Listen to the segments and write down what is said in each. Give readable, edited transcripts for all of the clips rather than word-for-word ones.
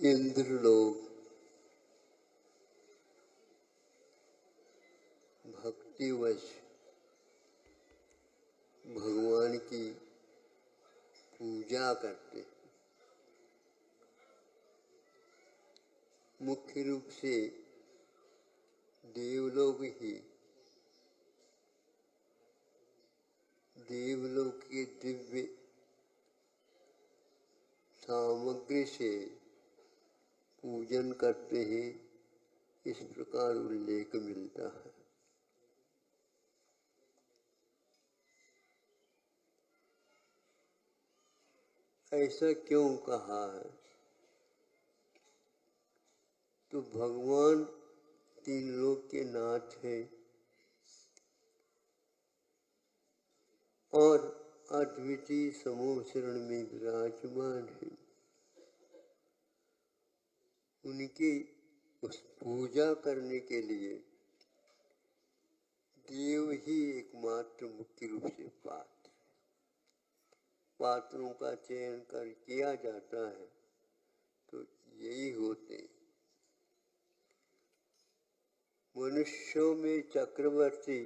इंद्र लोग भक्तिवश भगवान की पूजा करते हैं। मुख्य रूप से देवलोक ही देवलोक के दिव्य सामग्री से पूजन करते हैं, इस प्रकार उल्लेख मिलता है। ऐसा क्यों कहा है? तो भगवान तीन लोक के नाथ हैं और अद्वितीय समूह शरण में विराजमान है। उनकी उस पूजा करने के लिए देव ही एकमात्र मुख्य रूप से पात्रों का चयन कर किया जाता है, तो यही होते। मनुष्यों में चक्रवर्ती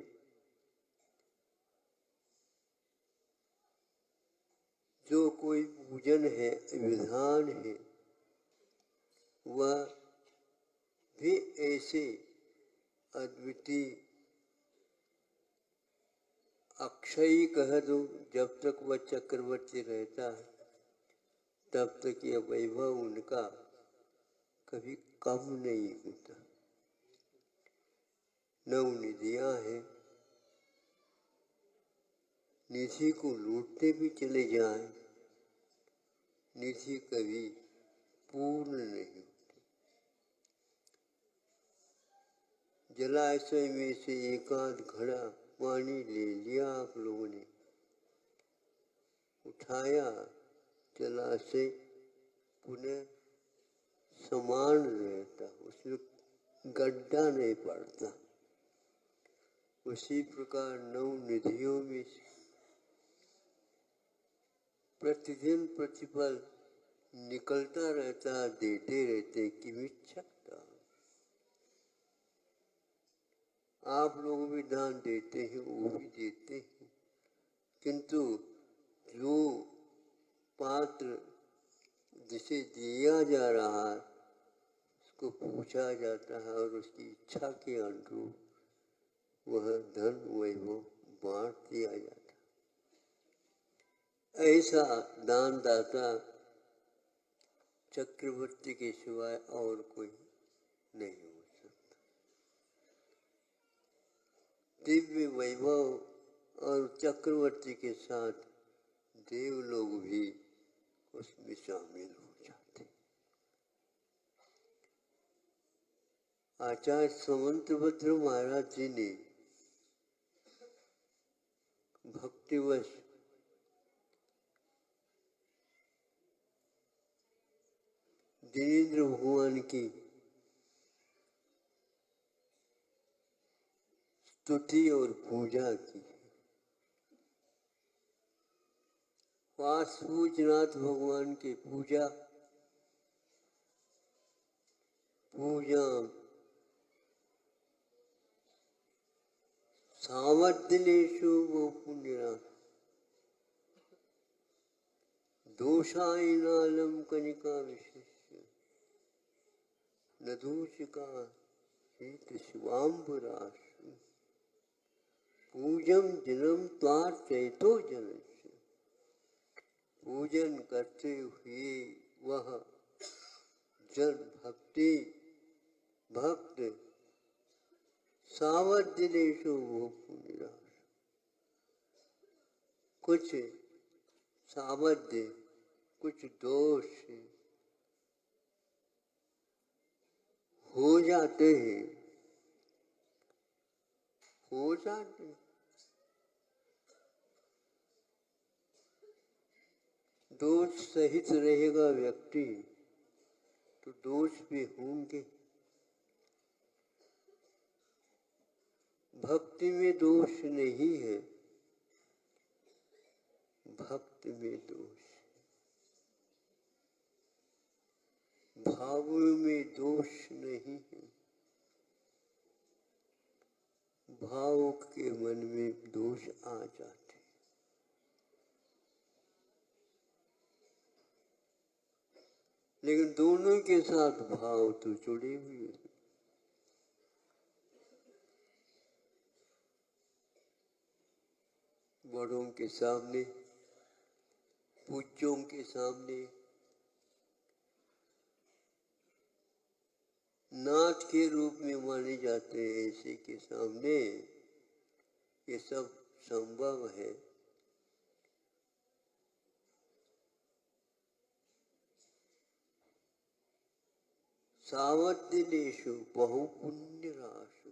जो कोई पूजन है, विधान है, वह भी ऐसे अद्वितीय अक्षयी कह दो। जब तक वह चक्रवर्ती रहता है तब तक यह वैभव उनका कभी कम नहीं होता। नवनिधियां हैं, निधि को लूटते भी चले जाएं, निधि कभी पूर्ण नहीं होती। जलाशय में से एकाध घड़ा पानी ले लिया आप लोगों ने, उठाया, जलाशय पुनः समान रहता, उसमें गड्ढा नहीं पड़ता। उसी प्रकार नव निधियों में प्रतिदिन प्रतिपल निकलता रहता, देते रहते कि मिच्छकता। आप लोग भी दान देते हैं, वो भी देते हैं, किंतु जो पात्र जिसे दिया जा रहा है उसको पूछा जाता है और उसकी इच्छा के अनुरूप वह धन वैभव बांट दिया जाता है। ऐसा दानदाता चक्रवर्ती के सिवाय और कोई नहीं हो सकता। दिव्य वैभव और चक्रवर्ती के साथ देव लोग भी उसमें शामिल हो जाते। आचार्य समंतभद्र महाराज जी ने भक्तिवश जिनेन्द्र भगवान की स्तुति और पूजा की। वासुपूजनाथ भगवान की पूजा सावर्धनेषु वो पुण्यनाथ दोषायनालम कनिका विशेष्य नधूषिका शीत शिवाम्बुराशु पूजम जनम त्वार्चयतो जनस्य। पूजन करते हुए वह जन भक्त सावर्धनेषु वो पुण्यनाश, कुछ सावर्ध्य, कुछ दोष हो जाते हैं, दोष सहित रहेगा व्यक्ति तो दोष भी होंगे। भक्ति में दोष नहीं है, भक्त में दोष। भाव में दोष नहीं है, भाव के मन में दोष आ जाते, लेकिन दोनों के साथ भाव तो जुड़े हुए हैं। बड़ों के सामने, पूज्यों के सामने, नाथ के रूप में माने जाते हैं, ऐसे के सामने ये सब संभव है। सावधिनेषु बहुपुण्य राशु,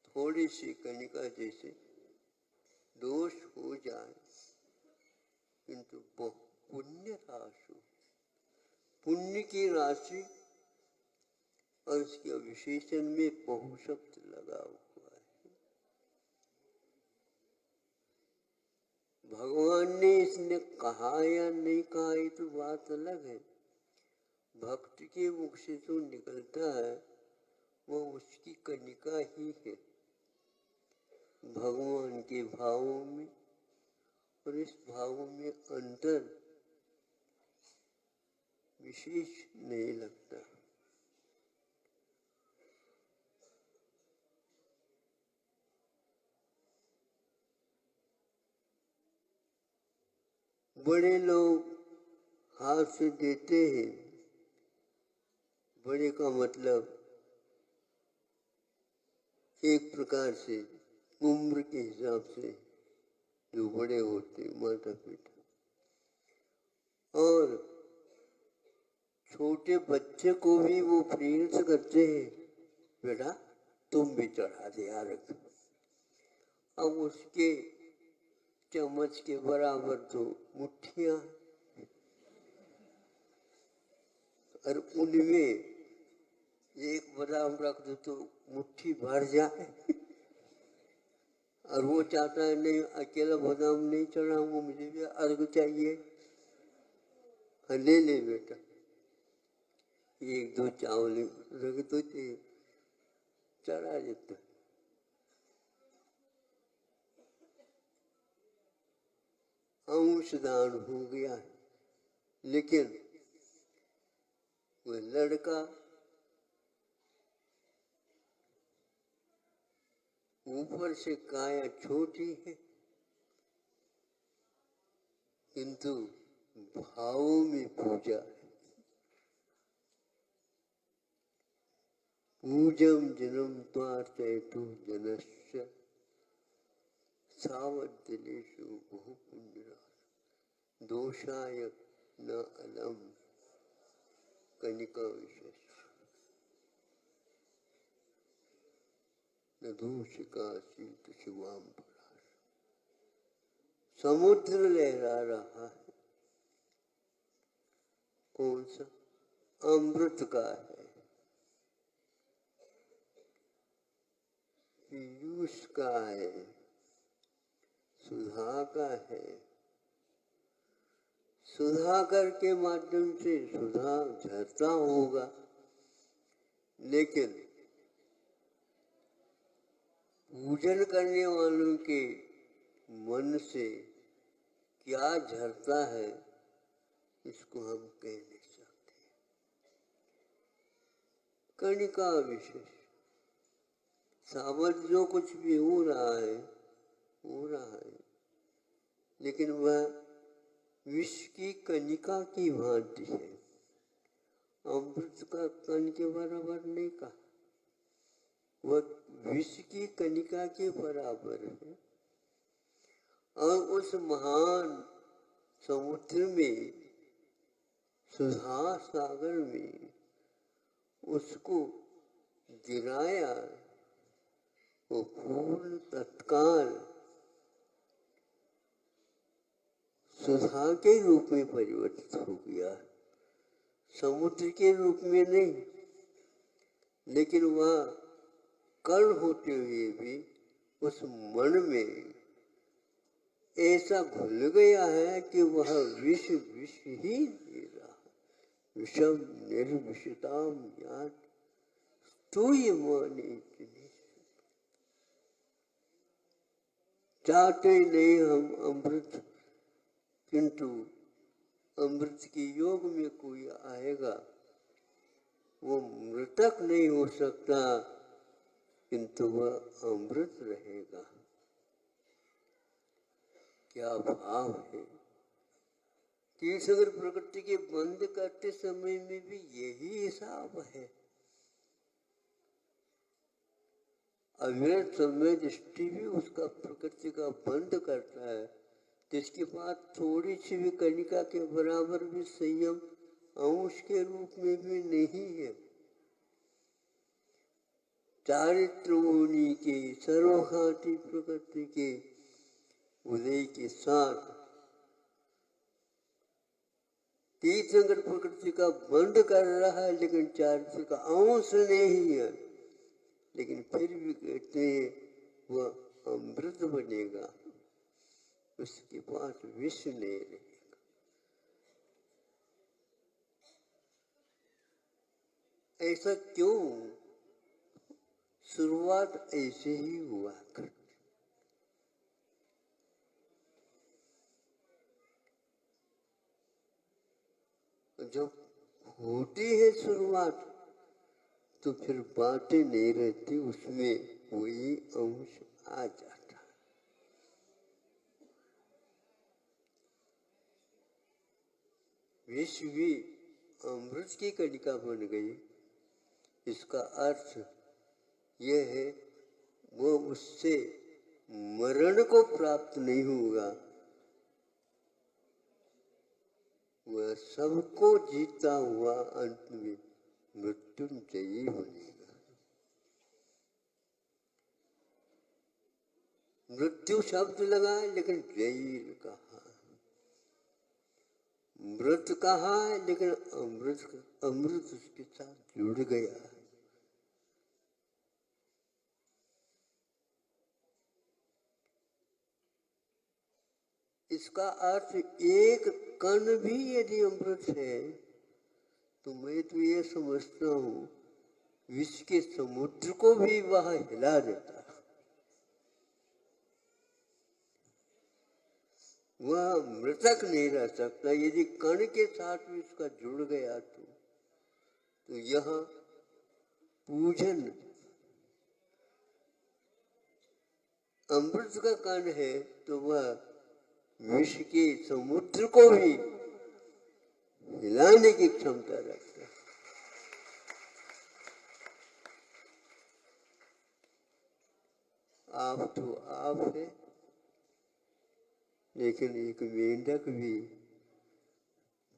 थोड़ी सी कणिका जैसे दोष हो जाए किंतु पुण्य राशि, पुण्य की राशि, और उसके विशेषण में बहु शब्द लगा हुआ है। भगवान ने इसने कहा या नहीं कहा ये तो बात अलग है, भक्त के मुख से जो निकलता है वो उसकी कणिका ही है भगवान के भावों में, और इस भावों में अंतर विशेष नहीं लगता। बड़े लोग हाथ से देते हैं, बड़े का मतलब एक प्रकार से उम्र के हिसाब से जो बड़े होते माता पिता, और छोटे बच्चे को भी वो प्रेरित करते हैं, बेटा तुम भी चढ़ा दे अर्घ। अब उसके चम्मच के बराबर तो मुट्ठियां, और उनमें एक बादाम रख दो तो मुट्ठी भर जाए, और वो चाहता है नहीं अकेला बादाम नहीं चढ़ाऊंगा, मुझे भी अर्घ चाहिए। ले ले बेटा, एक दो चावल रख दो, चढ़ा देता। अंशदान हो गया है, लेकिन वह लड़का ऊपर से काया छोटी है किंतु भावों में पूजा है। पूजम जन्म त्वार्चयतु जनस्य सावधिनेषु बहुपुण्य दोषाय न अलम कनिका विशेष न दूषिका शीत शिवाम पराश। समुद्र लहरा रहा है, कौन सा? अमृत का है, पीयूष का है, सुधा का है। सुधाकर के माध्यम से सुधा झरता होगा, लेकिन पूजन करने वालों के मन से क्या झरता है इसको हम कह नहीं सकते। कणिका विशेष, सावध जो कुछ भी हो रहा है, लेकिन वह विष की कणिका की भांति है, अमृत का कण के बराबर नहीं कहा, वह विष की कणिका के बराबर है। और उस महान समुद्र में, सुधा सागर में उसको गिराया, वो पूर्ण तत्काल सुधा के रूप में परिवर्तित हो गया, समुद्र के रूप में नहीं। लेकिन वह कर्ण होते हुए भी उस मन में ऐसा घुल गया है कि वह विष ही दे रहा, विषम निर्विषताम ज्ञान स्तूयमाने चाहते नहीं हम अमृत, किंतु अमृत के योग में कोई आएगा वो मृतक नहीं हो सकता, किंतु वह अमृत रहेगा। क्या भाव है। तीर्थंकर प्रकृति के बंद करते समय में भी यही हिसाब है। अविरत समय दृष्टि भी उसका प्रकृति का बंद करता है, जिसके बाद थोड़ी सी भी कणिका के बराबर भी संयम अंश के रूप में भी नहीं है। चारित्र होने के सर्वघाती प्रकृति के उदय के साथ तीर्थंकर प्रकृति का बंद कर रहा है, लेकिन चारित्र का अंश नहीं है, लेकिन फिर भी कहते हैं वह अमृत बनेगा, उसके पास विष नहीं रहेगा। ऐसा क्यों? शुरुआत ऐसे ही हुआ करती। जब होती है शुरुआत तो फिर बातें नहीं रहती, उसमें वही अंश आ जाता है। विश्व भी अमृत की कणिका बन गई। इसका अर्थ यह है वो उससे मरण को प्राप्त नहीं होगा, वह सबको जीता हुआ अंत में मृत्युंजयी बनेगा। मृत्यु शब्द लगा है लेकिन जयी कहा, मृत कहा है लेकिन अमृत उसके साथ जुड़ गया है। इसका अर्थ एक कण भी यदि अमृत है तो मैं तो ये समझता हूँ विश्व के समुद्र को भी वह हिला देता, वह मृतक नहीं रह सकता। यदि कण के साथ भी उसका जुड़ गया तो यह पूजन अमृत का कण है तो वह विश्व के समुद्र को भी हिलाने की क्षमता रखता है। आप तो आप है, लेकिन एक मेंढक भी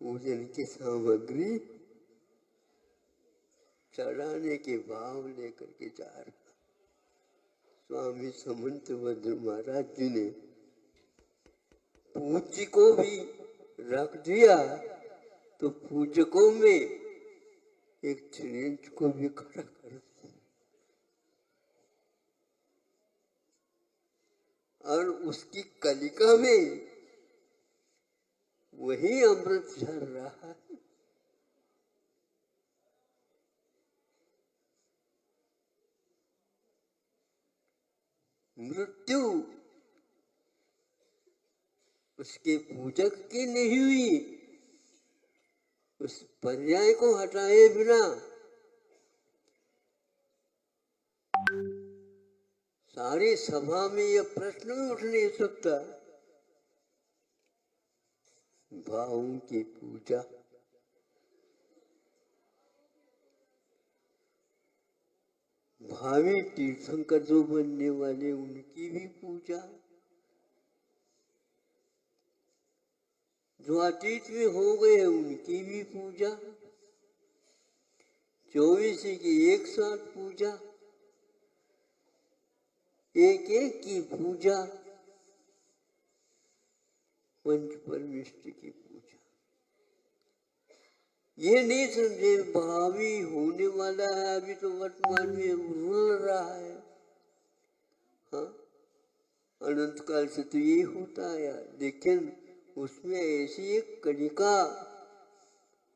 पूजन की सामग्री चढ़ाने के भाव लेकर के जा रहा। स्वामी समंत भद्र महाराज जी ने पूज्य को भी रख दिया तो पूजकों में एक चिड़िंच को भी खड़ा कर दिया और उसकी कलिका में वही अमृत झर रहा है। मृत्यु उसके पूजक की नहीं हुई, उस पर्याय को हटाए बिना सारी सभा में यह प्रश्न उठ नहीं सकता। भावों की पूजा, भावी तीर्थंकर जो बनने वाले उनकी भी पूजा, जो अतीत में हो गए उनकी भी पूजा, 24 की एक साथ पूजा, एक एक की पूजा, पंच परमेष्टि की पूजा। ये नहीं समझे भावी होने वाला है, अभी तो वर्तमान में रुल रहा है। हाँ, अनंत काल से तो ये होता है, लेकिन उसमें ऐसी एक कणिका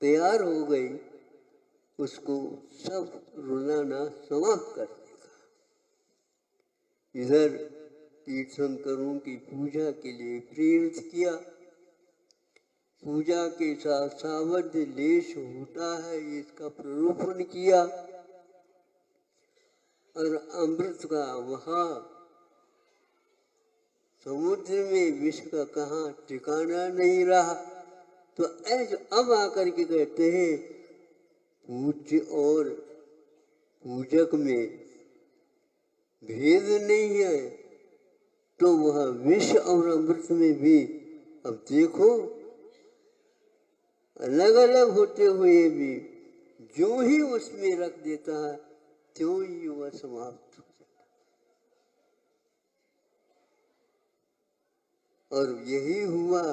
तैयार हो गई, उसको सब रुलाना समाप्त कर देगा। इधर तीर्थंकरों की पूजा के लिए प्रेरित किया। पूजा के साथ सावध्य लेश होता है, इसका प्ररूपण किया और अमृत का वहां समुद्र में विष का कहाँ ठिकाना नहीं रहा। तो ऐसे अब आकर के कहते हैं पूज्य और पूजक में भेद नहीं है, तो वह विष और अमृत में भी अब देखो अलग अलग होते हुए भी जो ही उसमें रख देता है त्यों ही वह समाप्त हो जाता। और यही हुआ,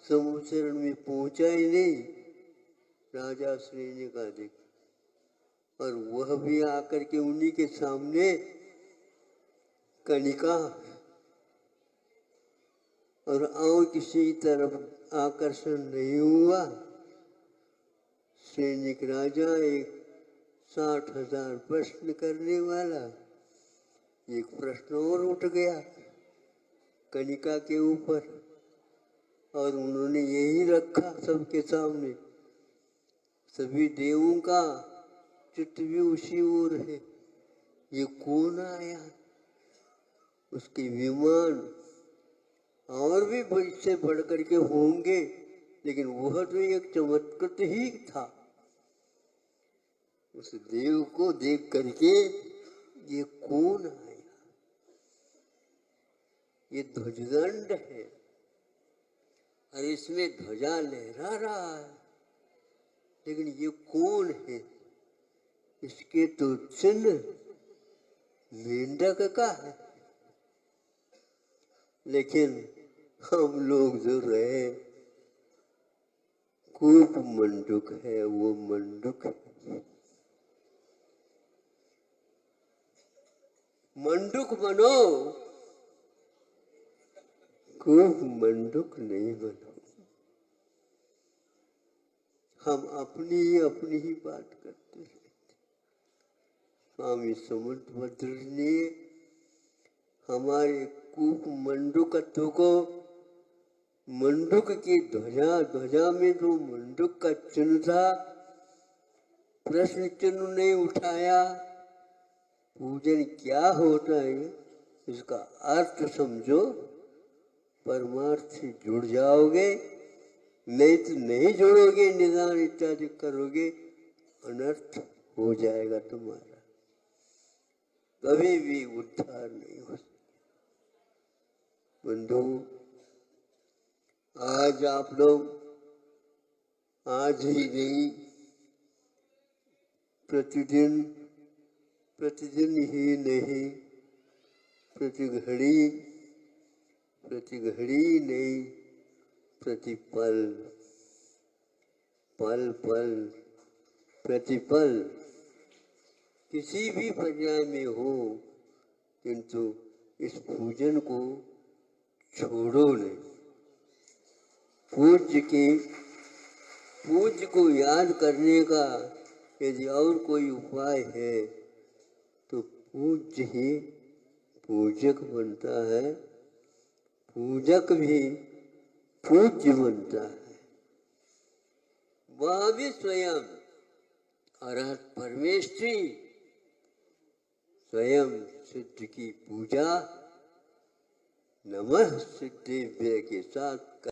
समुचरण में पहुंचा ही नहीं राजा श्री का देख, और वह भी आकर के उन्हीं के सामने कनिका और और किसी तरफ आकर्षण नहीं हुआ। सैनिक राजा एक 60,000 प्रश्न करने वाला, एक प्रश्न और उठ गया कनिका के ऊपर, और उन्होंने यही रखा सबके सामने। सभी देवों का चित्त भी उसी ओर है, ये कौन आया। उसके विमान और भी इससे बढ़ करके होंगे, लेकिन वह तो एक चमत्कृत ही था। उस देव को देख करके ये कौन आया, ये ध्वजदंड है और इसमें ध्वजा लहरा रहा है, लेकिन ये कौन है। इसके तो चिन्ह मेंढक का है, लेकिन हम लोग जो रहे कूप मंडूक है, वो मंडूक है। मंडूक बनो, कूप मंडूक नहीं बनो। हम अपनी ही बात करते रहते। स्वामी समुद्रभद्र ने हमारे कूप मंडूकत्व को, मंडूक की ध्वजा में जो मंडूक का चिन्ह था, प्रश्न चिन्ह नहीं उठाया। पूजन क्या होता है इसका अर्थ समझो, परमार्थ से जुड़ जाओगे, नहीं तो नहीं जुड़ोगे, निदान इत्यादि करोगे, अनर्थ हो जाएगा तुम्हारा, कभी भी उद्धार नहीं हो सकता। बंधु, आज आप लोग, आज ही नहीं, प्रतिदिन ही नहीं, प्रति घड़ी नहीं, प्रतिपल, पल पल प्रतिपल किसी भी पर्याय में हो, किंतु इस पूजन को छोड़ो नहीं। पूज्य को याद करने का यदि और कोई उपाय है तो पूज्य ही पूजक बनता है, पूजक भी पूज्य बनता है। वह भी स्वयं अरहत परमेश्वरी स्वयं सिद्ध की पूजा नमः सिद्धेभ्य के साथ